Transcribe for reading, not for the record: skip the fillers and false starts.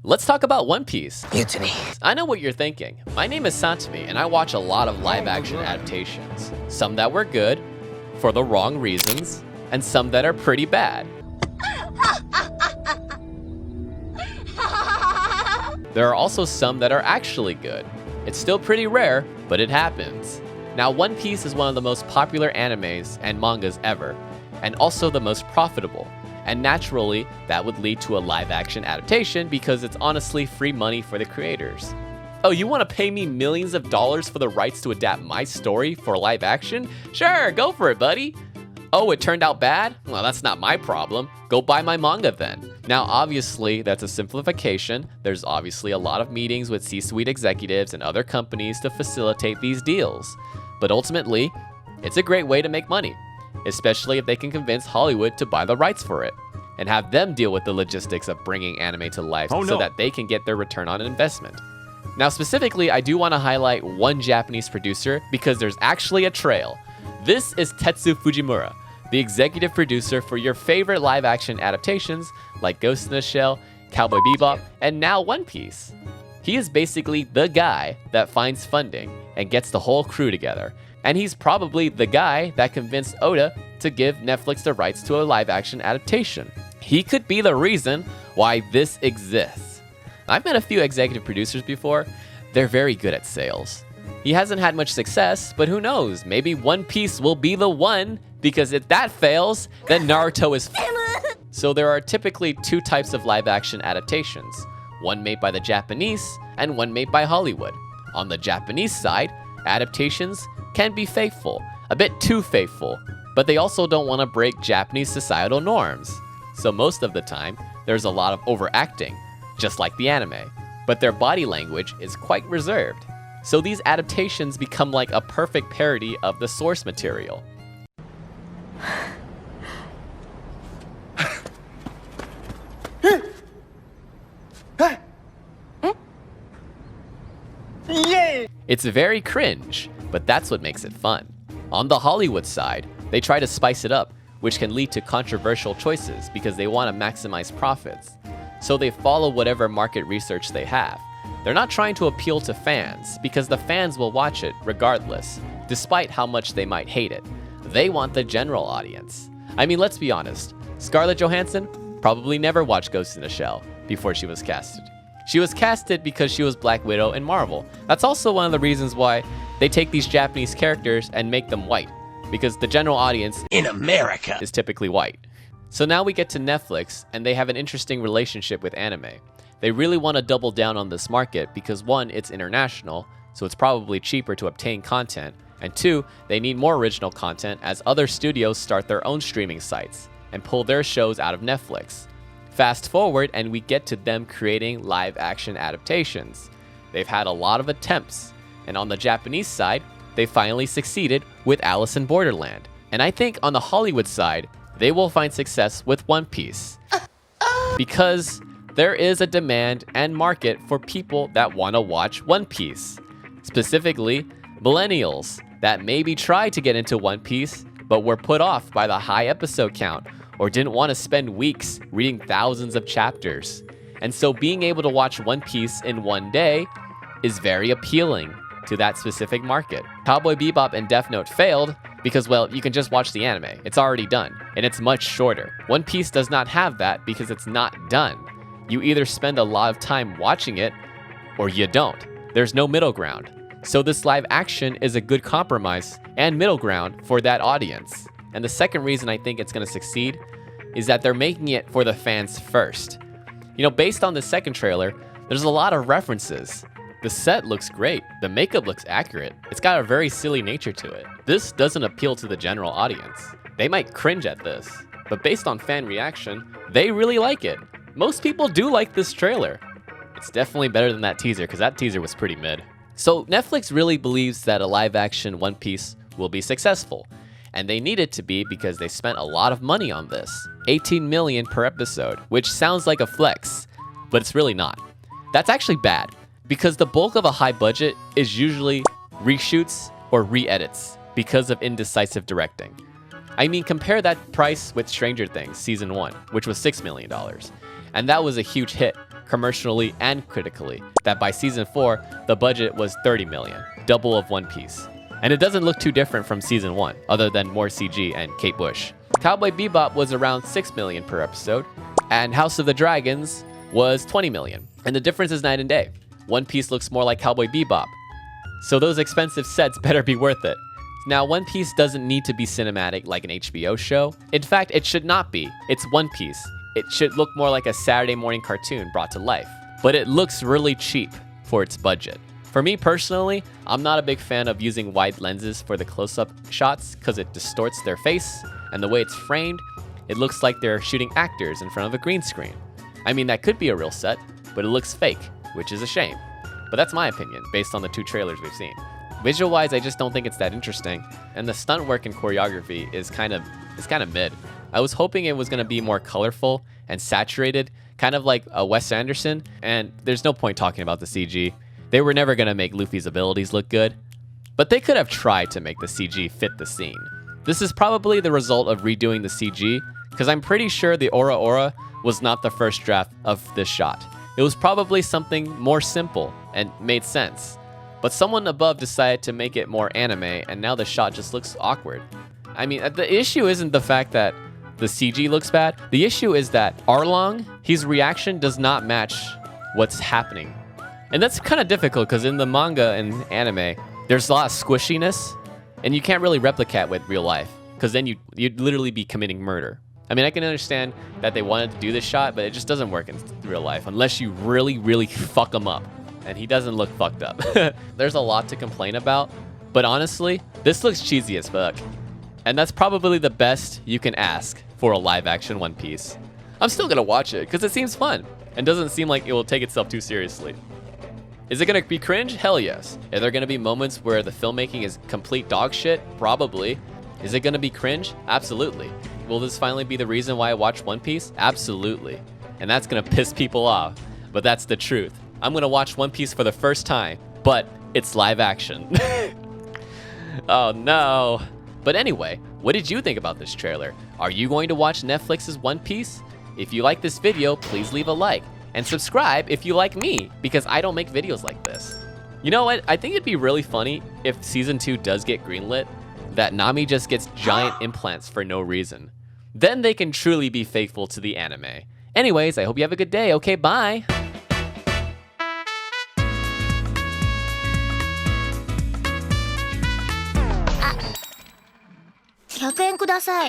Let's talk about One Piece. Mutiny. I know what you're thinking. My name is Satumi, and I watch a lot of live-action adaptations. Some that were good, for the wrong reasons, and some that are pretty bad. There are also some that are actually good. It's still pretty rare, but it happens. Now, One Piece is one of the most popular animes and mangas ever, and also the most profitable. And naturally, that would lead to a live-action adaptation because it's honestly free money for the creators. Oh, you want to pay me millions of dollars for the rights to adapt my story for live action? Sure, go for it, buddy. Oh, it turned out bad? Well, that's not my problem. Go buy my manga then. Now, obviously, that's a simplification. There's obviously a lot of meetings with C-suite executives and other companies to facilitate these deals. But ultimately, it's a great way to make money, especially if they can convince Hollywood to buy the rights for it and have them deal with the logistics of bringing anime to life so that they can get their return on investment. Now, specifically, I do want to highlight one Japanese producer because there's actually a trail. This is Tetsu Fujimura, the executive producer for your favorite live-action adaptations like Ghost in the Shell, Cowboy Bebop, and now One Piece. He is basically the guy that finds funding and gets the whole crew together. And he's probably the guy that convinced Oda to give Netflix the rights to a live-action adaptation. He could be the reason why this exists. I've met a few executive producers before. They're very good at sales. He hasn't had much success, but who knows? Maybe One Piece will be the one, because if that fails, then Naruto is So there are typically two types of live-action adaptations, one made by the Japanese and one made by Hollywood. On the Japanese side, adaptations can be faithful, a bit too faithful, but they also don't want to break Japanese societal norms. So most of the time, there's a lot of overacting, just like the anime, but their body language is quite reserved. So these adaptations become like a perfect parody of the source material. It's very cringe, but that's what makes it fun. On the Hollywood side, they try to spice it up, which can lead to controversial choices because they want to maximize profits. So they follow whatever market research they have. They're not trying to appeal to fans because the fans will watch it regardless, despite how much they might hate it. They want the general audience. I mean, let's be honest. Scarlett Johansson probably never watched Ghost in the Shell before she was casted. She was casted because she was Black Widow in Marvel. That's also one of the reasons why they take these Japanese characters and make them white, because the general audience in America is typically white. So now we get to Netflix, and they have an interesting relationship with anime. They really want to double down on this market because one, it's international, so it's probably cheaper to obtain content, and two, they need more original content as other studios start their own streaming sites and pull their shows out of Netflix. Fast forward and we get to them creating live-action adaptations. They've had a lot of attempts, and on the Japanese side, they finally succeeded with Alice in Borderland. And I think on the Hollywood side, they will find success with One Piece. Because there is a demand and market for people that want to watch One Piece. Specifically, millennials that maybe tried to get into One Piece, but were put off by the high episode count, or didn't want to spend weeks reading thousands of chapters. And so being able to watch One Piece in one day is very appealing to that specific market. Cowboy Bebop and Death Note failed because, well, you can just watch the anime. It's already done, and it's much shorter. One Piece does not have that because it's not done. You either spend a lot of time watching it, or you don't. There's no middle ground. So this live action is a good compromise and middle ground for that audience. And the second reason I think it's going to succeed is that they're making it for the fans first. You know, based on the second trailer, there's a lot of references. The set looks great. The makeup looks accurate. It's got a very silly nature to it. This doesn't appeal to the general audience. They might cringe at this, but based on fan reaction, they really like it. Most people do like this trailer. It's definitely better than that teaser, because that teaser was pretty mid. So Netflix really believes that a live-action One Piece will be successful. And they need it to be because they spent a lot of money on this. $18 million per episode, which sounds like a flex, but it's really not. That's actually bad, because the bulk of a high budget is usually reshoots or re-edits because of indecisive directing. I mean, compare that price with Stranger Things Season 1, which was $6 million. And that was a huge hit, commercially and critically, that by season 4, the budget was 30 million, double of One Piece. And it doesn't look too different from season 1, other than more CG and Kate Bush. Cowboy Bebop was around 6 million per episode, and House of the Dragons was 20 million. And the difference is night and day. One Piece looks more like Cowboy Bebop, so those expensive sets better be worth it. Now, One Piece doesn't need to be cinematic like an HBO show. In fact, it should not be. It's One Piece. It should look more like a Saturday morning cartoon brought to life. But it looks really cheap for its budget. For me personally, I'm not a big fan of using wide lenses for the close-up shots because it distorts their face, and the way it's framed, it looks like they're shooting actors in front of a green screen. I mean, that could be a real set, but it looks fake, which is a shame. But that's my opinion, based on the 2 trailers we've seen. Visual-wise, I just don't think it's that interesting, and the stunt work and choreography is kind of mid. I was hoping it was going to be more colorful and saturated, kind of like a Wes Anderson, and there's no point talking about the CG. They were never going to make Luffy's abilities look good, but they could have tried to make the CG fit the scene. This is probably the result of redoing the CG, because I'm pretty sure the Ora Ora was not the first draft of this shot. It was probably something more simple and made sense. But someone above decided to make it more anime, and now the shot just looks awkward. I mean, the issue isn't the fact that the CG looks bad. The issue is that Arlong, his reaction does not match what's happening. And that's kind of difficult because in the manga and anime, there's a lot of squishiness, and you can't really replicate with real life because then you'd literally be committing murder. I mean, I can understand that they wanted to do this shot, but it just doesn't work in real life unless you really, really fuck him up. And he doesn't look fucked up. There's a lot to complain about, but honestly, this looks cheesy as fuck. And that's probably the best you can ask for a live-action One Piece. I'm still gonna watch it because it seems fun and doesn't seem like it will take itself too seriously. Is it gonna be cringe? Hell yes. Are there gonna be moments where the filmmaking is complete dog shit? Probably. Is it gonna be cringe? Absolutely. Will this finally be the reason why I watch One Piece? Absolutely. And that's gonna piss people off, but that's the truth. I'm gonna watch One Piece for the first time, but it's live action. Oh no. But anyway, what did you think about this trailer? Are you going to watch Netflix's One Piece? If you like this video, please leave a like. And subscribe if you like me, because I don't make videos like this. You know what? I think it'd be really funny if season 2 does get greenlit, that Nami just gets giant implants for no reason. Then they can truly be faithful to the anime. Anyways, I hope you have a good day. Okay, bye. 100円ください。